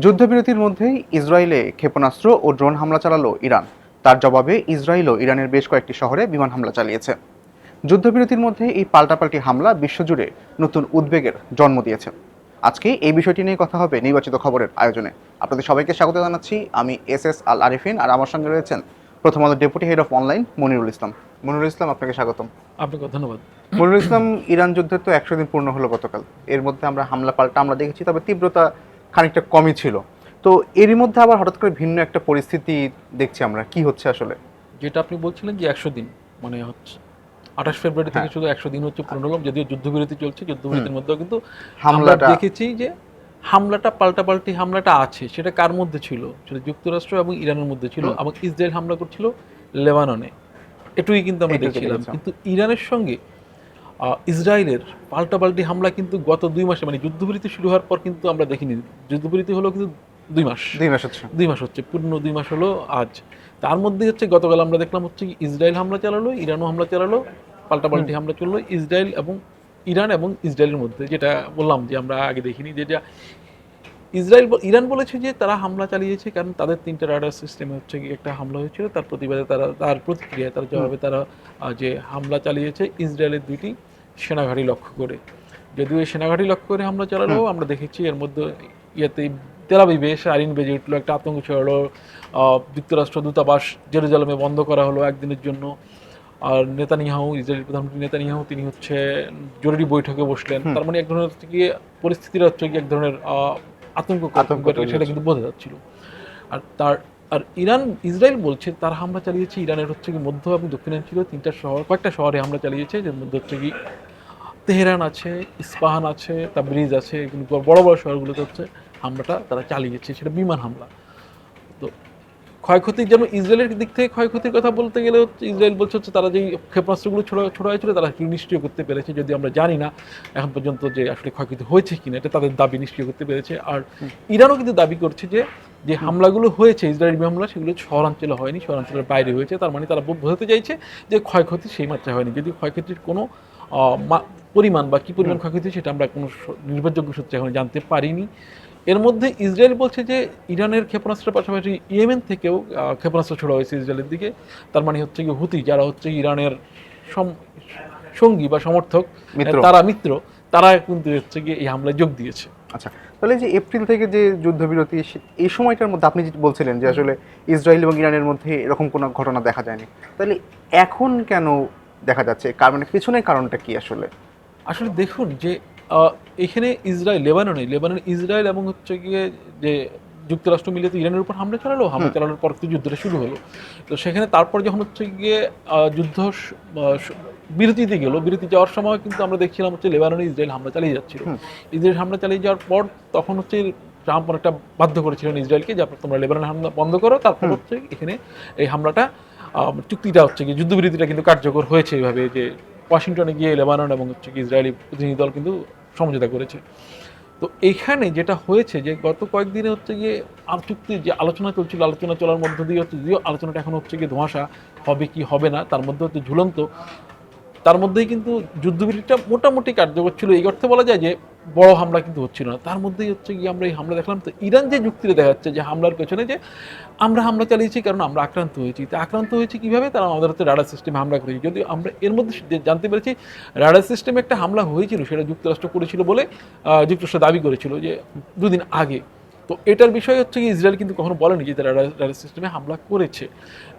যুদ্ধবিরতির মধ্যেই ইসরায়েলে ক্ষেপণাস্ত্র ও ড্রোন হামলা চালালো ইরান। তার জবাবে ইসরায়েলও ইরানের বেশ কয়েকটি শহরে বিমান হামলা চালিয়েছে। যুদ্ধবিরতির মধ্যে এই পাল্টাপাল্টি হামলা বিশ্বজুড়ে নতুন উদ্বেগের জন্ম দিয়েছে। আজকে এই বিষয়টি নিয়ে কথা হবে নির্বাচিত খবরের আয়োজনে। আপনাদের সবাইকে স্বাগত জানাচ্ছি। আমি এস আল আরিফিন, আর আমার সঙ্গে রয়েছেন Prothom Alo deputy head of online Monirul Islam. Monirul Islam, আপনাকে স্বাগতম। আপনাকে ধন্যবাদ। মনিরুল ইসলাম, ইরান যুদ্ধের তো 100 দিন পূর্ণ হলো গতকাল। এর মধ্যে আমরা হামলা পাল্টা আমরা দেখেছি, তবে তীব্রতা খানিকটা কমই ছিল। তো এরই মধ্যে আবার হঠাৎ করে ভিন্ন একটা পরিস্থিতি দেখছি আমরা। কি হচ্ছে আসলে? যেটা আপনি বলছিলেন যে 100 দিন মানে হচ্ছে 28 ফেব্রুয়ারি থেকে শুধু 100 দিন হচ্ছে পূর্ণ হলো, যদিও যুদ্ধবিরতি চলছে। যুদ্ধবিরতির মধ্যেও কিন্তু আমরা হামলাটা দেখেছি যে পাল্টাপাল্টি হামলাটা আছে। সেটা কার মধ্যে ছিল? সেটা যুক্তরাষ্ট্র এবং ইরানের মধ্যে ছিল, এবং ইসরায়েল হামলা করছিল লেবাননে। এটুকুই কিন্তু আমরা দেখছিলাম। কিন্তু ইরানের সঙ্গে ইসরায়েলের পাল্টাপাল্টি হামলা কিন্তু গত 2 মাসে, মানে যুদ্ধবিরতি শুরু হওয়ার পর কিন্তু আমরা দেখিনি। যুদ্ধবিরতি হলো কিন্তু 2 মাস, 2 মাস হচ্ছে। 2 মাস হচ্ছে, পূর্ণ 2 মাস হলো আজ। তার মধ্যে হচ্ছে গতকাল আমরা দেখলাম হচ্ছে ইসরায়েল হামলা চালালো, ইরানও হামলা চালালো, পাল্টাপাল্টি হামলা চললো ইরান এবং ইসরায়েলের মধ্যে। যেটা বললাম যে আমরা আগে দেখিনি, যেটা ইরান বলেছে যে তারা হামলা চালিয়েছে কারণ তাদের 3টা রাডার সিস্টেমে হচ্ছে কি একটা হামলা হয়েছিল। তার প্রতিবাদে তার প্রতিক্রিয়ায় তার জবাবে তারা যে হামলা চালিয়েছে ইসরায়েলের 2টি সেনাঘাঁটি লক্ষ্য করে। যদিও এই সেনাঘাঁটি লক্ষ্য করে হামলা চালালেও আমরা দেখেছি এর মধ্যে তেল আবিবে সারিন বেজে উঠলো, একটা আতঙ্ক ছড়ালো। যুক্তরাষ্ট্র দূতাবাস জেরুজালেমে বন্ধ করা হলো একদিনের জন্য। আর ইসরায়েলের প্রধানমন্ত্রী নেতানিয়াহু তিনি হচ্ছে জরুরি বৈঠকে বসলেন। তার মানে এক ধরনের হচ্ছে গিয়ে পরিস্থিতিটা হচ্ছে কি এক ধরনের আতঙ্ক সেটা কিন্তু বোঝা যাচ্ছিল। আর ইসরায়েল বলছে তার হামলা চালিয়েছে ইরানের হচ্ছে কি মধ্য এবং দক্ষিণাঞ্চলীয় কয়েকটা শহরে হামলা চালিয়েছে, যার মধ্যে হচ্ছে কি তেহরান আছে, ইস্পাহান আছে, তাবরিজ আছে। এগুলো বড় বড় শহরগুলোতে হচ্ছে হামলাটা তারা চালিয়েছে, সেটা বিমান হামলা। তো ক্ষয়ক্ষতির জন্য ইসরায়েলের দিক থেকে ক্ষয়ক্ষতির কথা বলতে গেলে হচ্ছে ইসরায়েল বলছে হচ্ছে তারা যে ক্ষেপণাস্ত্রগুলো ছোড়া হয়েছিল তারা নিষ্ক্রিয় করতে পেরেছে, যদি আমরা জানি না এখন পর্যন্ত যে আসলে ক্ষয়ক্ষতি হয়েছে কিনা। এটা তাদের দাবি, নিষ্ক্রিয় করতে পেরেছে। আর ইরানও কিন্তু দাবি করছে যে হামলাগুলো হয়েছে, ইসরায়েলি হামলা, সেগুলো শহরাঞ্চলে হয়নি, শহরাঞ্চলের বাইরে হয়েছে। তার মানে তারা বোঝাতে চাইছে যে ক্ষয়ক্ষতি সেই মাত্রায় হয়নি। যদি ক্ষয়ক্ষতির কোনো পরিমাণ বা কী পরিমাণ ক্ষয়ক্ষতি সেটা আমরা কোনো নির্ভরযোগ্য সূত্রে এখন জানতে পারিনি। এর মধ্যে ইসরায়েল বলছে যে ইরানের ক্ষেপণাস্ত্রের পাশাপাশি ইয়েমেন থেকেও ক্ষেপণাস্ত্র ছোড়া হয়েছে ইসরায়েলের দিকে। তার মানে হচ্ছে কি হুতি, যারা হচ্ছে ইরানের সঙ্গী বা সমর্থক, তারা মিত্র, তারা কিন্তু হচ্ছে গিয়ে এই হামলায় যোগ দিয়েছে। আচ্ছা, তাহলে যে এপ্রিল থেকে যে যুদ্ধবিরতি, এই সময়টার মধ্যে আপনি যেটা বলছিলেন যে আসলে ইসরায়েল এবং ইরানের মধ্যে এরকম কোনো ঘটনা দেখা যায়নি, তাহলে এখন কেন দেখা যাচ্ছে? কারণ পিছনের কারণটা কি আসলে? আসলে দেখুন যে এখানে লেবাননে ইসরায়েল এবং হচ্ছে গিয়ে যে যুক্তরাষ্ট্র মিলে তো ইরানের উপর হামলা চালানোর পর তো যুদ্ধটা শুরু হলো। তো সেখানে তারপর যখন হচ্ছে গিয়ে যুদ্ধ বিরতিতে গেল, বিরতি যাওয়ার সময় কিন্তু আমরা দেখছিলাম হচ্ছে লেবাননে ইসরায়েল হামলা চালিয়ে যাচ্ছিল। ইসরায়েল হামলা চালিয়ে যাওয়ার পর তখন হচ্ছে ট্রাম্প অনেকটা বাধ্য করেছিলেন ইসরায়েলকে যে তোমরা লেবাননের হামলা বন্ধ করো। তারপর হচ্ছে এখানে এই হামলাটা, চুক্তিটা হচ্ছে কি যুদ্ধবিরতিটা কিন্তু কার্যকর হয়েছে এইভাবে যে ওয়াশিংটনে গিয়ে লেবানন এবং হচ্ছে কি ইসরায়েলি প্রতিনিধি দল কিন্তু সমঝোতা করেছে। তো এইখানে যেটা হয়েছে যে গত কয়েকদিনে হচ্ছে গিয়ে চুক্তির যে আলোচনা চলছিল, আলোচনা চলার মধ্য দিয়ে হচ্ছে যদিও আলোচনাটা এখন হচ্ছে গিয়ে ধোঁয়াশা, হবে কি হবে না, তার মধ্যে হচ্ছে ঝুলন্ত। তার মধ্যেই কিন্তু যুদ্ধবিরতিটা মোটামুটি কার্যকর ছিল, এই অর্থে বলা যায় যে বড় হামলা কিন্তু হচ্ছিল না। তার মধ্যেই হচ্ছে গিয়ে আমরা এই হামলা দেখলাম। তো ইরান যে যুক্তিটা দেখাচ্ছে যে হামলার পেছনে যে আমরা হামলা চালিয়েছি কারণ আমরা আক্রান্ত হয়েছি। তা আক্রান্ত হয়েছি কীভাবে? তারা আমাদের হচ্ছে রাডার সিস্টেমে হামলা করেছি। যদিও আমরা এর মধ্যে জানতে পেরেছি রাডার সিস্টেমে একটা হামলা হয়েছিল, সেটা যুক্তরাষ্ট্র করেছিল বলে যুক্তরাষ্ট্র দাবি করেছিল যে 2 দিন আগে। তো এটার বিষয় হচ্ছে কি ইসরায়েল কিন্তু কখনো বলেনি যে তারা রাডার সিস্টেমে হামলা করেছে।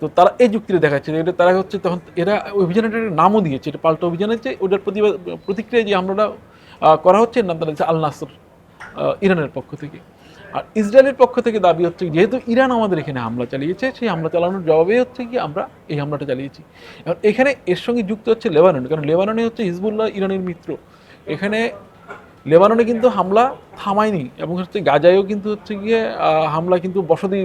তো তারা এই যুক্তিটা দেখাচ্ছে যে এটা তারা হচ্ছে তখন এরা অভিযানের একটা নামও দিয়েছে, এটা পাল্টা অভিযানের যে ওটার প্রতিক্রিয়া যে হামলাটা করা হচ্ছে, নাম তারা আল নাসর, ইরানের পক্ষ থেকে। আর ইসরায়েলের পক্ষ থেকে দাবি হচ্ছে যেহেতু ইরান আমাদের এখানে হামলা চালিয়েছে, সেই হামলা চালানোর জবাবে হচ্ছে কি আমরা এই হামলাটা চালিয়েছি। এবং এখানে এর সঙ্গে যুক্ত হচ্ছে লেবানন, কারণ লেবাননে হচ্ছে হিজবুল্লাহ ইরানের মিত্র। এখানে লেবাননে কিন্তু হামলা থামায়নি, এবং হচ্ছে গাজায়ও কিন্তু হচ্ছে গিয়ে হামলা কিন্তু বসতি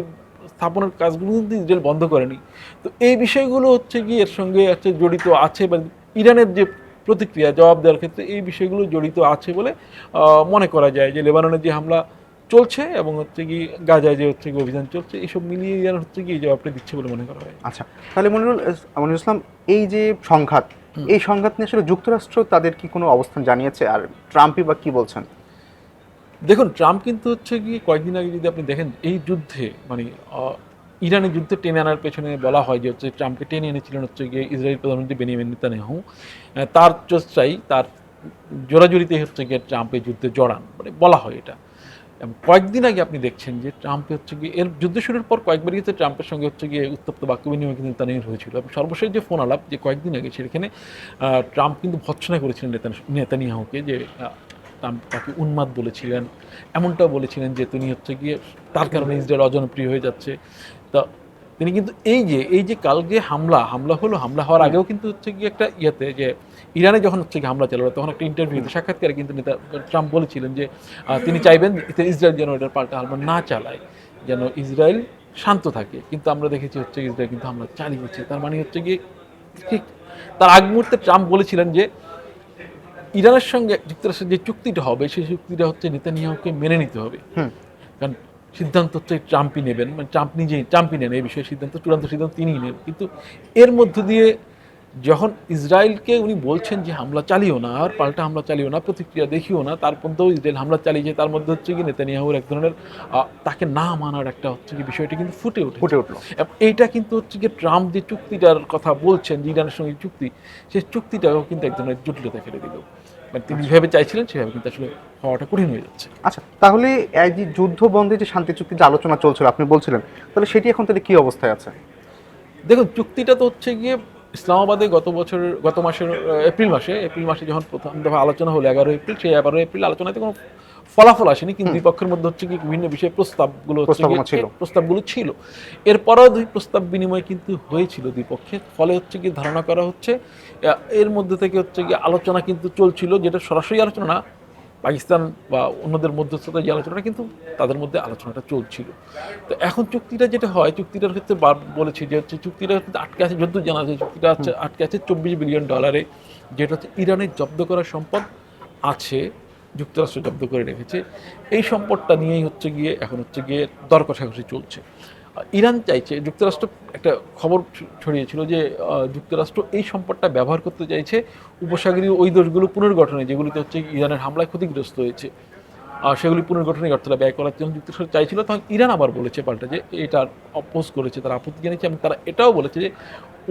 স্থাপনের কাজগুলো কিন্তু ইসরায়েল বন্ধ করেনি। তো এই বিষয়গুলো হচ্ছে গিয়ে এর সঙ্গে হচ্ছে জড়িত আছে, বা ইরানের যে প্রতিক্রিয়া জবাব দেওয়ার ক্ষেত্রে এই বিষয়গুলো জড়িত আছে বলে মনে করা যায়। যে লেবাননের যে হামলা চলছে এবং হচ্ছে কি গাজায় যে হচ্ছে কি অভিযান চলছে, এইসব মিলিয়ে ইরান হচ্ছে কি জবাবটা দিচ্ছে বলে মনে করা হয়। আচ্ছা, তাহলে মনিরুল ইসলাম, এই যে সংঘাত, এই সংঘাত নিয়ে আসলে যুক্তরাষ্ট্র তাদের কি কোনো অবস্থান জানিয়েছে? আর ট্রাম্পই বা কি বলছেন? দেখুন, ট্রাম্প কিন্তু হচ্ছে গিয়ে কয়েকদিন আগে যদি আপনি দেখেন এই যুদ্ধে মানে ইরানের যুদ্ধে টেনে আনার পেছনে বলা হয় যে হচ্ছে ট্রাম্পকে টেনে এনেছিলেন হচ্ছে গিয়ে ইসরায়েল প্রধানমন্ত্রী বেনিয়ামিন নেতানিয়াহু। তার চেষ্টাই তার জোরাজুরিতে হচ্ছে গিয়ে ট্রাম্পের যুদ্ধে জড়ান, মানে বলা হয় এটা। এবং কয়েকদিন আগে আপনি দেখছেন যে ট্রাম্প হচ্ছে গিয়ে এর যুদ্ধ শুরুর পর কয়েকবার কিন্তু ট্রাম্পের সঙ্গে হচ্ছে গিয়ে উত্তপ্ত বাক্য বিনিময় কিন্তু নেতানিয়াহুর হয়েছিল। এবং সর্বশেষ যে ফোন আলাপ যে কয়েকদিন আগে সেখানে ট্রাম্প কিন্তু ভৎসনা করেছিলেন নেতানিয়াহুকে যে ট্রাম্প তাকে উন্মাদ বলেছিলেন, এমনটাও বলেছিলেন যে তিনি হচ্ছে গিয়ে তার কারণে ইসরায়েল অজনপ্রিয় হয়ে যাচ্ছে। তা তিনি কিন্তু এই যে কালকে হামলা হলো, হামলা হওয়ার আগেও কিন্তু হচ্ছে গিয়ে একটা ইয়েতে যে ইরানে যখন হচ্ছে গিয়ে হামলা চালালো তখন একটা ইন্টারভিউতে সাক্ষাৎকারে কিন্তু ট্রাম্প বলেছিলেন যে তিনি চাইবেন ইসরায়েল যেন এটার পাল্টা হামলা না চালায়, যেন ইসরায়েল শান্ত থাকে। কিন্তু আমরা দেখেছি হচ্ছে ইসরায়েল কিন্তু হামলা চালিয়েছে। তার মানে হচ্ছে গিয়ে ঠিক তার আগ মুহূর্তে ট্রাম্প বলেছিলেন যে ইরানের সঙ্গে যুক্তরাষ্ট্রের যে চুক্তিটা হবে সেই চুক্তিটা হচ্ছে নেতানিয়াহুকে মেনে নিতে হবে। হুম। কারণ সিদ্ধান্ত হচ্ছে ট্রাম্পই নেবেন, মানে ট্রাম্পই নেন এই বিষয়ে চূড়ান্ত সিদ্ধান্ত তিনিই নেন। কিন্তু এর মধ্য দিয়ে যখন ইসরায়েলকে উনি বলছেন যে হামলা চালিও না, আর পাল্টা হামলা চালিও না, প্রতিক্রিয়া দেখিও না, তার মধ্যেও ইসরায়েল হামলা চালিয়েছে, তার মধ্যে হচ্ছে কি নেতানিয়াহুর এক ধরনের তাকে না মানার একটা হচ্ছে কি বিষয়টি কিন্তু ফুটে উঠলো। এবং এইটা কিন্তু হচ্ছে কি ট্রাম্প যে চুক্তিটার কথা বলছেন যে ইরানের সঙ্গে চুক্তি, সেই চুক্তিটাও কিন্তু এক ধরনের জটিলতা ফেলে দিল। মানে তিনি যেভাবে চাইছিলেন সেভাবে কিন্তু আসলে হওয়াটা কঠিন হয়ে যাচ্ছে। আচ্ছা, তাহলে এই যে যুদ্ধ বন্ধে যে শান্তি চুক্তির যে আলোচনা চলছিল আপনি বলছিলেন, তাহলে সেটি এখন তাহলে কি অবস্থায় আছে? দেখুন, চুক্তিটা তো হচ্ছে গিয়ে ইসলামাবাদে গত মাসের এপ্রিল মাসে যখন প্রথম দফা আলোচনা হলো 11 এপ্রিল, সেই 11 এপ্রিল আলোচনাতে কোনো ফলাফল আসেনি, কিন্তু দুই পক্ষের মধ্যে হচ্ছে কি বিভিন্ন বিষয়ে প্রস্তাবগুলো ছিল। এরপরেও দুই প্রস্তাব বিনিময় কিন্তু হয়েছিল দুই পক্ষে। ফলে হচ্ছে কি ধারণা করা হচ্ছে এর মধ্যে থেকে হচ্ছে কি আলোচনা কিন্তু চলছিল, যেটা সরাসরি আলোচনা না, পাকিস্তান বা অন্যদের মধ্যস্থতায় যে আলোচনাটা, কিন্তু তাদের মধ্যে আলোচনাটা চলছিল। তো এখন চুক্তিটা যেটা হয়, চুক্তিটার ক্ষেত্রে বলেছি যে হচ্ছে চুক্তিটা আটকে আছে, যদ্দূর জানা যায় চুক্তিটা আটকে আছে $24 বিলিয়ন, যেটা হচ্ছে ইরানের জব্দ করা সম্পদ আছে, যুক্তরাষ্ট্র জব্দ করে রেখেছে। এই সম্পদটা নিয়েই হচ্ছে গিয়ে এখন হচ্ছে গিয়ে দর কষাকষি চলছে। ইরান চাইছে, যুক্তরাষ্ট্র একটা খবর ছড়িয়েছিল যে যুক্তরাষ্ট্র এই সম্পদটা ব্যবহার করতে চাইছে উপসাগরীয় ওই দেশগুলো পুনর্গঠনে, যেগুলিতে হচ্ছে ইরানের হামলায় ক্ষতিগ্রস্ত হয়েছে, সেগুলি পুনর্গঠনে অর্থটা ব্যয় করার জন্য যুক্তরাষ্ট্র চাইছিল। তখন ইরান আবার বলেছে পাল্টা যে এটার অপোজ করেছে, তারা আপত্তি জানিয়েছে, এবং তারা এটাও বলেছে যে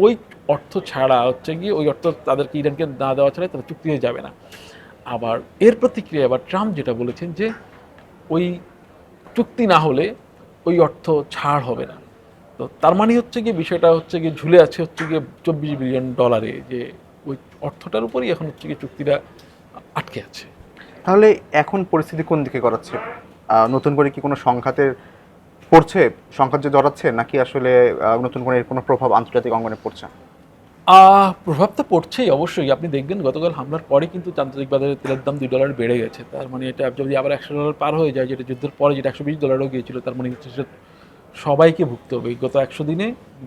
ওই অর্থ ছাড়া হচ্ছে গিয়ে ওই অর্থ তাদেরকে ইরানকে না দেওয়া ছাড়া তারা চুক্তি হয়ে যাবে না। আবার এর প্রতিক্রিয়া আবার ট্রাম্প যেটা বলেছেন যে ওই চুক্তি না হলে ওই অর্থ ছাড় হবে না। তো তার মানে হচ্ছে গিয়ে বিষয়টা হচ্ছে গিয়ে ঝুলে আছে হচ্ছে গিয়ে $24 বিলিয়ন, যে ওই অর্থটার উপরই এখন হচ্ছে গিয়ে চুক্তিটা আটকে আছে। তাহলে এখন পরিস্থিতি কোন দিকে গড়াচ্ছে? নতুন করে কি কোনো সংঘাতের পড়ছে, সংঘাত যে জড়াচ্ছে, নাকি আসলে নতুন করে এর কোনো প্রভাব আন্তর্জাতিক অঙ্গনে পড়ছে? প্রভাব তো পড়ছেই অবশ্যই। আপনি দেখবেন গতকাল হামলার পরে কিন্তু আন্তর্জাতিক বাজারে তেলের দাম $2 বেড়ে গেছে। তার মানে এটা যদি আবার $100 পার হয়ে যায়, যেটা যুদ্ধের পরে যেটা $120 গিয়েছিল, তার মানে হচ্ছে সেটা সবাইকে ভুগতে হবে।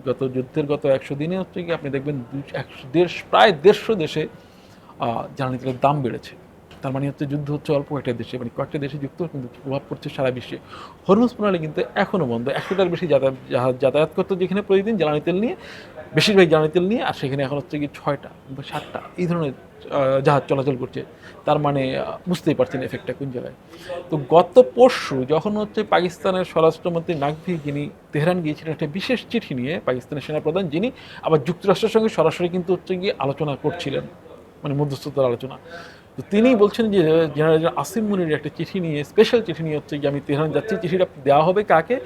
গত যুদ্ধের গত 100 দিনে হচ্ছে কি আপনি দেখবেন প্রায় 150 দেশে জ্বালানি তেলের দাম বেড়েছে। তার মানে হচ্ছে যুদ্ধ হচ্ছে অল্প একটা দেশে, মানে কয়েকটা দেশে যুক্ত, কিন্তু প্রভাব পড়ছে সারা বিশ্বে। হরমুজ প্রণালী কিন্তু এখনও বন্ধ। 100টার বেশি যাতায়াত করতো যেখানে প্রতিদিন জ্বালানি তেল নিয়ে, বেশিরভাগ জ্বালানি তেল নিয়ে, আর সেখানে এখন হচ্ছে কি 6টা বা 7টা এই ধরনের জাহাজ চলাচল করছে। তার মানে বুঝতেই পারছেন এফেক্টটা কোন জায়গায়। তো গত পরশু যখন হচ্ছে পাকিস্তানের স্বরাষ্ট্রমন্ত্রী নাকভি, যিনি তেহরান গিয়েছিলেন একটা বিশেষ চিঠি নিয়ে, পাকিস্তানের সেনাপ্রধান, যিনি আবার যুক্তরাষ্ট্রের সঙ্গে সরাসরি কিন্তু হচ্ছে গিয়ে আলোচনা করছিলেন, মানে মধ্যস্থতার আলোচনা। তো তিনি বলছেন যে জেনারেল আসিম মুনির একটা চিঠি নিয়ে, স্পেশাল চিঠি নিয়ে হচ্ছে গিয়ে আমি তেহরান যাচ্ছি। চিঠিটা দেওয়া হবে কাকে?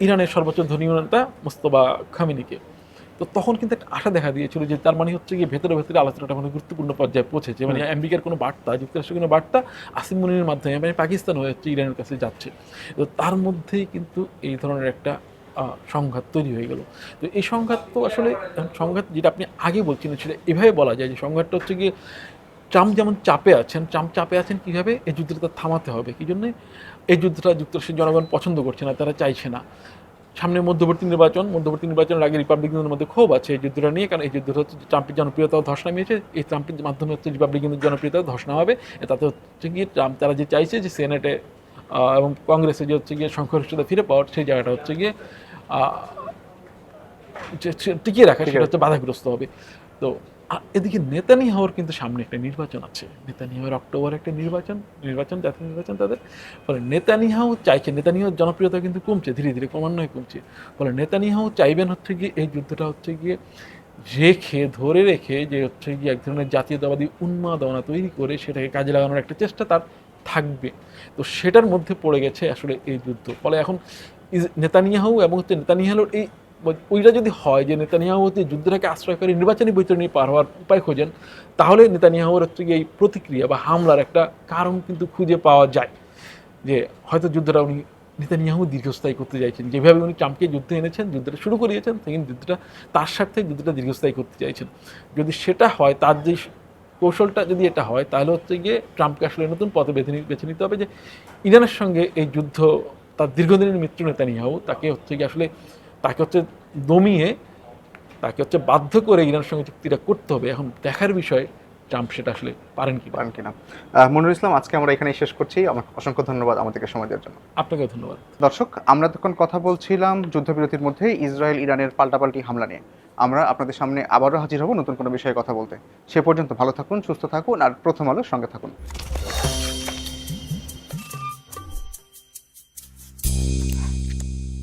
ইরানের সর্বোচ্চ ধনী নেতা মোস্তফা খামেনিকে। তো তখন কিন্তু একটা আশা দেখা দিয়েছিল যে তার মানে হচ্ছে গিয়ে ভেতরে আলোচনাটা কোনো গুরুত্বপূর্ণ পর্যায়ে পৌঁছেছে, মানে আমেরিকার কোনো বার্তা, যুক্তরাষ্ট্রের কোনো বার্তা আসিম মুনিরের মাধ্যমে মানে পাকিস্তান হয়ে হচ্ছে ইরানের কাছে যাচ্ছে। তো তার মধ্যেই কিন্তু এই ধরনের একটা সংঘাত তৈরি হয়ে গেল। তো এই সংঘাত তো আসলে সংঘাত যেটা আপনি আগে বলছিলেন সেটা এভাবে বলা যায় যে সংঘাতটা হচ্ছে গিয়ে ট্রাম্প যেমন চাপে আছেন কীভাবে এই যুদ্ধটা থামাতে হবে, কী জন্যে এই যুদ্ধটা যুক্তরাষ্ট্রের জনগণ পছন্দ করছে না, তারা চাইছে না। সামনে মধ্যবর্তী নির্বাচনের আগে রিপাবলিকানদের মধ্যে ক্ষোভ আছে এই যুদ্ধটা নিয়ে, কারণ এই যুদ্ধটা হচ্ছে ট্রাম্পের জনপ্রিয়তাও ধস নামিয়েছে। এই ট্রাম্পের মাধ্যমে হচ্ছে রিপাবলিকানদের জনপ্রিয়তা ধস নামাবে। তাতে হচ্ছে গিয়ে ট্রাম্প তারা যে চাইছে যে সেনেটে এবং কংগ্রেসে যে হচ্ছে গিয়ে সংখ্যাগরিষ্ঠতা ফিরে পাওয়ার, সেই জায়গাটা হচ্ছে গিয়ে টিকিয়ে রাখা, সেটা হচ্ছে বাধাগ্রস্ত হবে। তো এদিকে নেতানিয়াহুর কিন্তু সামনে একটা নির্বাচন আছে, নেতানিয়াহুর অক্টোবরে একটা নির্বাচন জাতীয় নির্বাচন তাদের। ফলে নেতানিয়াহু চাইছে, নেতানিয়াহুর জনপ্রিয়তা কিন্তু কমছে ধীরে ধীরে, ক্রমান্বয়ে কমছে। ফলে নেতানিয়াহু চাইবেন হচ্ছে গিয়ে এই যুদ্ধটা হচ্ছে গিয়ে ধরে রেখে যে হচ্ছে গিয়ে এক ধরনের জাতীয়তাবাদী উন্মাদনা তৈরি করে সেটাকে কাজে লাগানোর একটা চেষ্টা তার থাকবে। তো সেটার মধ্যে পড়ে গেছে আসলে এই যুদ্ধ। ফলে এখন নেতানিয়াহু এবং হচ্ছে নেতানিয়াহুর এই ওইটা যদি হয় যে নেতানিয়াহু হচ্ছে যুদ্ধটাকে আশ্রয় করে নির্বাচনী বৈতরণী পার হওয়ার উপায় খোঁজেন, তাহলে নেতানিয়াহুর হচ্ছে গিয়ে এই প্রতিক্রিয়া বা হামলার একটা কারণ কিন্তু খুঁজে পাওয়া যায় যে হয়তো যুদ্ধটা উনি নেতানিয়াহু দীর্ঘস্থায়ী করতে চাইছেন, যেভাবে উনি ট্রাম্পকে যুদ্ধে এনেছেন, যুদ্ধটা শুরু করিয়েছেন, সেখানে যুদ্ধটা তার স্বার্থে যুদ্ধটা দীর্ঘস্থায়ী করতে চাইছেন। যদি সেটা হয়, তার যে কৌশলটা যদি এটা হয়, তাহলে হচ্ছে গিয়ে ট্রাম্পকে আসলে নতুন পথে বেছে নিতে হবে যে ইরানের সঙ্গে এই যুদ্ধ, তার দীর্ঘদিনের মিত্র নেতানিয়াহু তাকে হচ্ছে গিয়ে আসলে তাকে হচ্ছে দমিয়ে, তাকে হচ্ছে বাধ্য করে ইরানের সঙ্গে চুক্তিটা করতে হবে। এখন দেখার বিষয় ট্রাম্প সেটা আসলে পারেন কি পারেন কিনা। মনিরুল ইসলাম, আজকে আমরা এখানেই শেষ করছি। আমার অসংখ্য ধন্যবাদ আমাদেরকে সময় দেওয়ার জন্য। আপনাকে ধন্যবাদ। দর্শক, আমরা তখন কথা বলছিলাম যুদ্ধবিরতির মধ্যে ইসরায়েল ইরানের পাল্টাপাল্টি হামলা নিয়ে। আমরা আপনাদের সামনে আবারও হাজির হব নতুন কোনো বিষয়ে কথা বলতে। সে পর্যন্ত ভালো থাকুন, সুস্থ থাকুন, আর প্রথম আলোর সঙ্গে থাকুন।